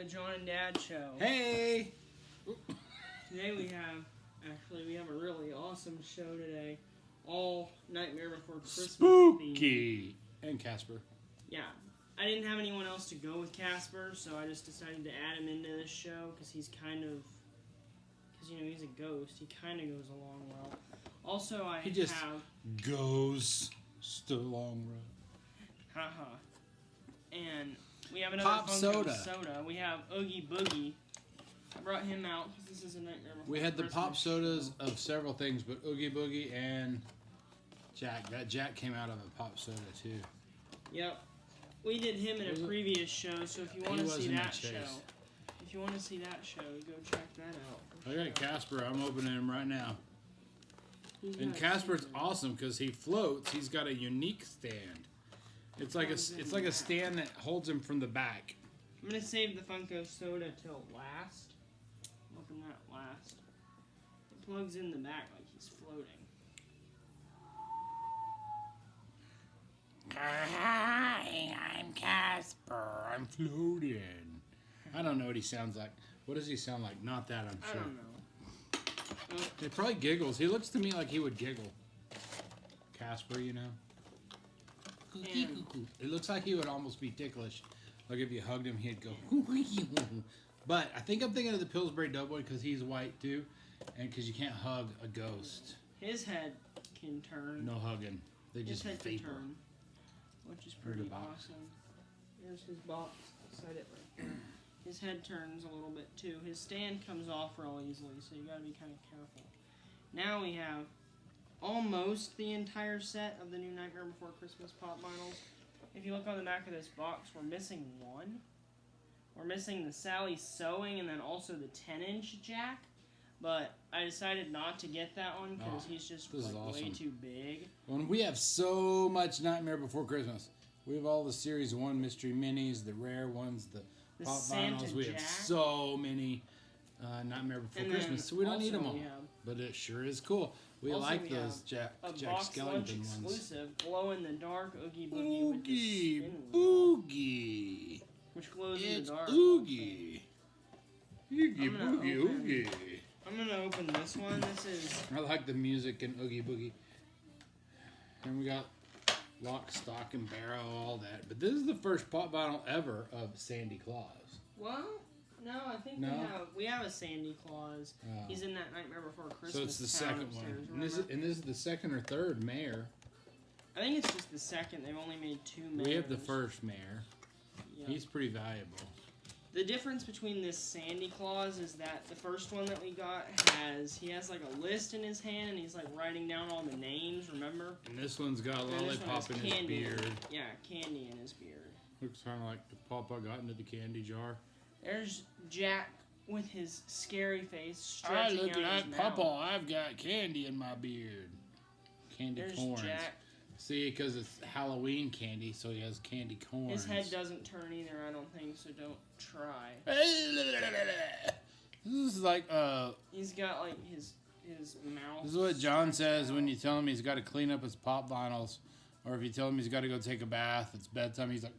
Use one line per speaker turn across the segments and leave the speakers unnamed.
John and Dad show.
Hey!
Today we have a really awesome show today. All Nightmare Before Christmas
Spooky!
themed.
And Casper.
Yeah. I didn't have anyone else to go with Casper, so I just decided to add him into this show because he's kind of... Because, you know, he's a ghost. He kind of goes along well. Also,
He just goes the long road.
Haha. And we have another
Pop
Funko
soda.
We have Oogie Boogie. I brought him out because this is a Nightmare Before
We had the
Christmas
pop sodas
show.
of several things, but Oogie Boogie and Jack. That Jack came out of a pop soda, too.
Yep. We did him in a previous show, so if you want to see that show, go check that out.
I got Casper. I'm opening him right now. And Casper's awesome because he floats. He's got a unique stand. It's like a stand that holds him from the back.
I'm gonna save the Funko soda till last. Open that last. It plugs in the back like he's floating.
Hi, I'm Casper. I'm floating. I don't know what he sounds like. What does he sound like? Not that, I'm sure.
I don't know.
He probably giggles. He looks to me like he would giggle. Casper, you know? It looks like he would almost be ticklish. Like if you hugged him, he'd go. But I think I'm thinking of the Pillsbury Doughboy because he's white too, and because you can't hug a ghost.
His head can turn.
No hugging. They
His
just
head can
vapor.
turn, which is pretty awesome. Here's his box. Set it right there. His head turns a little bit too. His stand comes off real easily, so you gotta be kind of careful. Now we have almost the entire set of the new Nightmare Before Christmas pop vinyls. If you look on the back of this box, we're missing one. We're missing the Sally Sewing and then also the 10-inch Jack. But I decided not to get that one because he's just way too big.
When we have so much Nightmare Before Christmas, we have all the Series 1 mystery minis, the rare ones, the pop
Santa
vinyls. We have so many Nightmare Before Christmas, so we don't need them all. But it sure is cool. We like those Jack Skellington ones.
Exclusive glow-in-the-dark Oogie Boogie
Oogie
with the
Boogie.
Which glows in the dark.
Oogie. Oogie Boogie Oogie.
I'm going to open this one.
I like the music in Oogie Boogie. And we got Lock, Stock, and Barrel, all that. But this is the first pop vinyl ever of Sandy Claus.
Well, no, I think we have a Sandy Claus. He's in that Nightmare Before Christmas. So it's the second one.
And this is the second or third mayor.
I think it's just the second. They've only made 2 mayors.
We have the first mayor. Yep. He's pretty valuable.
The difference between this Sandy Claus is that the first one that we got he has like a list in his hand and he's like writing down all the names, remember?
And this one's got a lollipop in his beard.
Yeah, candy in his beard.
Looks kind of like the pop I got into the candy jar.
There's Jack with his scary face stretching out his mouth. I look like
Papa, I've got candy in my beard. Candy corns.
Jack.
See, because it's Halloween candy, so he has candy corns.
His head doesn't turn either, I don't think, so don't try.
This is like,
He's got, like, his mouth.
This is what John says when you tell him he's got to clean up his pop vinyls. Or if you tell him he's got to go take a bath, it's bedtime, he's like,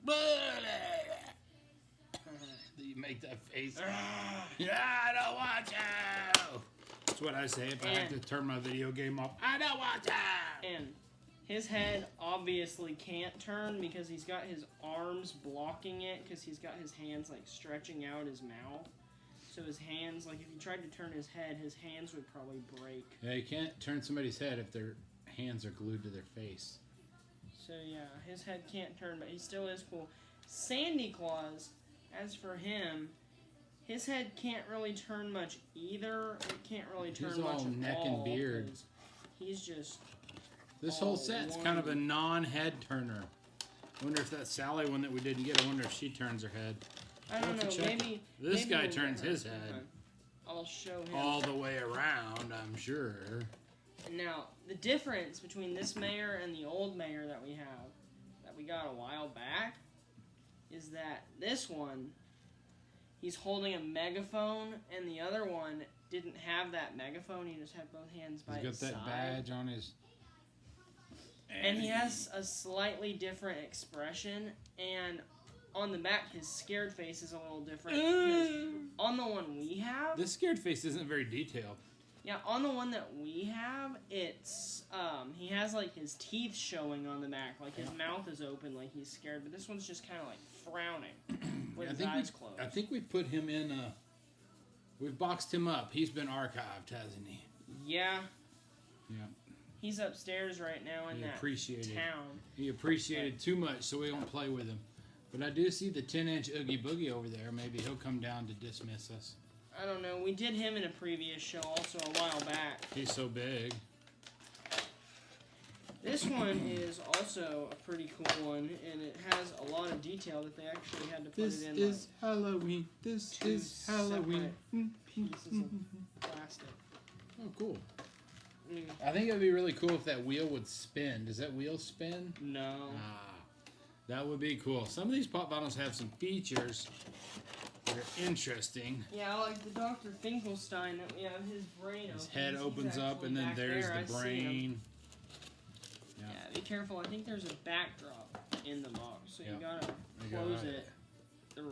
you make that face. Yeah, I don't want you. That's what I say if I have to turn my video game off. I don't want you.
And his head obviously can't turn because he's got his arms blocking it because he's got his hands like stretching out his mouth. So his hands, like if you tried to turn his head, his hands would probably break.
Yeah, you can't turn somebody's head if their hands are glued to their face.
So yeah, his head can't turn, but he still is cool. Sandy Claus, as for him, his head can't really turn much either. It can't really turn much at all.
He's all neck and beard.
He's just...
This whole set's kind of a non-head turner. I wonder if that Sally one that we didn't get, I wonder if she turns her head.
I don't know, maybe...
This guy turns his head.
I'll show him.
All the way around, I'm sure.
Now, the difference between this mayor and the old mayor that we got a while back, is that this one, he's holding a megaphone, and the other one didn't have that megaphone. He just had both hands by his side.
He's got that badge on his...
And he has a slightly different expression, and on the back, his scared face is a little different. Because on the one we have...
This scared face isn't very detailed.
Yeah, on the one that we have, it's, he has, like, his teeth showing on the back. Like, his mouth is open, like he's scared. But this one's just kind of, like, frowning with his eyes closed.
I think we put him in, we've boxed him up. He's been archived, hasn't he?
Yeah.
Yeah.
He's upstairs right now in that town.
He appreciated too much, so we don't play with him. But I do see the 10-inch Oogie Boogie over there. Maybe he'll come down to dismiss us.
I don't know. We did him in a previous show also a while back.
He's so big.
This one is also a pretty cool one, and it has a lot of detail that they actually had to put it in.
This is Halloween. This is Halloween.
Pieces of plastic.
Oh, cool. I think it would be really cool if that wheel would spin. Does that wheel spin?
No.
That would be cool. Some of these pop bottles have some features that are interesting.
Yeah, like the Dr. Finkelstein that we have his brain
His head opens up and then there's the brain.
Yeah, be careful. I think there's a backdrop in the box, so you gotta close it the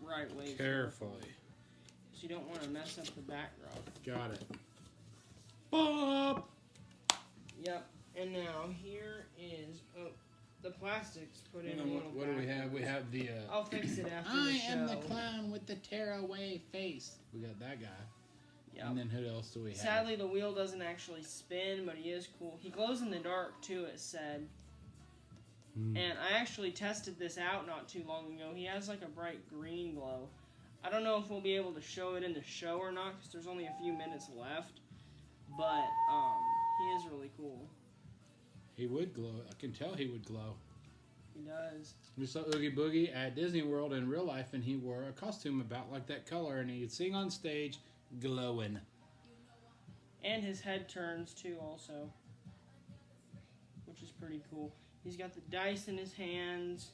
right way.
Carefully.
So you don't want to mess up the backdrop.
Got it. Bob!
Yep, and now here is the plastics put in a little
What do we have? We have the...
I'll fix it after the show.
I am the clown with the tearaway face. We got that guy. Yep. And then who else do we have?
Sadly, the wheel doesn't actually spin, but he is cool. He glows in the dark, too, it said. And I actually tested this out not too long ago. He has like a bright green glow. I don't know if we'll be able to show it in the show or not, because there's only a few minutes left. But he is really cool.
He would glow. I can tell he would glow.
He does.
We saw Oogie Boogie at Disney World in real life, and he wore a costume about like that color, and he'd sing on stage glowing.
And his head turns too also, which is pretty cool. He's got the dice in his hands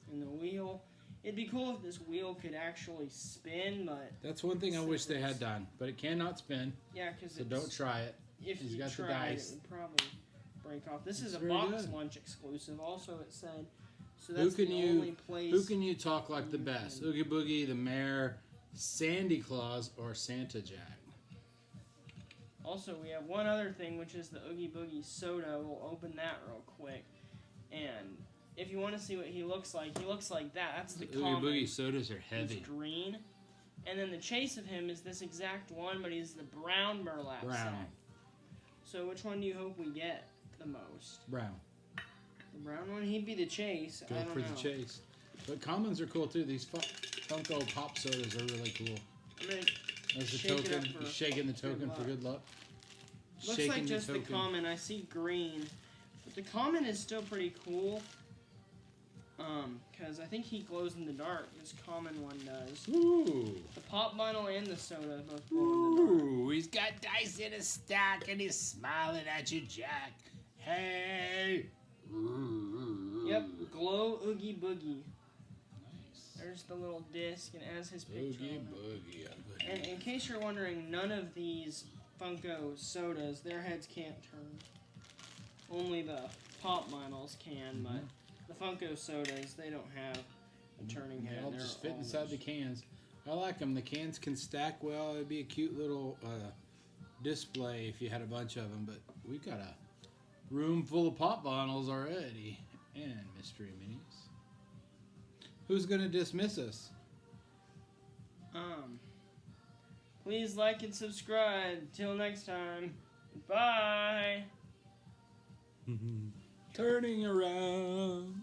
and the wheel. It'd be cool if this wheel could actually spin, but...
That's one thing I wish they had done, but it cannot spin.
Yeah, because
so don't try it.
If
He's
you
got
tried,
the dice.
it would probably break off. This is a box lunch exclusive, also it said. So that's
who can
the
you,
only place...
Who can you talk like the best? Oogie Boogie, the Mayor, Sandy Claus, or Santa Jack?
Also, we have one other thing, which is the Oogie Boogie soda. We'll open that real quick. And if you want to see what he looks like that. That's the common.
Oogie Boogie sodas are heavy.
He's green. And then the chase of him is this exact one, but he's the brown burlap sack. So which one do you hope we get the most?
Brown.
The brown one? He'd be the chase.
Go for the chase. But commons are cool too. These Funko Pop sodas are really cool.
I'm going
There's the token. You're shaking the token for good luck.
Looks shaking like just the common. I see green. But the common is still pretty cool. Because I think he glows in the dark. This common one does.
Ooh.
The pop bottle and the soda both glow in the dark.
Ooh, he's got dice in his stack and he's smiling at you, Jack. Hey.
Yep, glow Oogie Boogie.
Nice.
There's the little disc and it has his picture
Oogie
on
Boogie.
And in case you're wondering, none of these Funko sodas, their heads can't turn. Only the pop models can, but the Funko sodas, they don't have a turning head.
They'll just fit inside the cans. I like them. The cans can stack well. It'd be a cute little display if you had a bunch of them, but we've got a room full of pop bottles already. And mystery minis. Who's going to dismiss us?
Please like and subscribe. Till next time. Bye.
Turning around.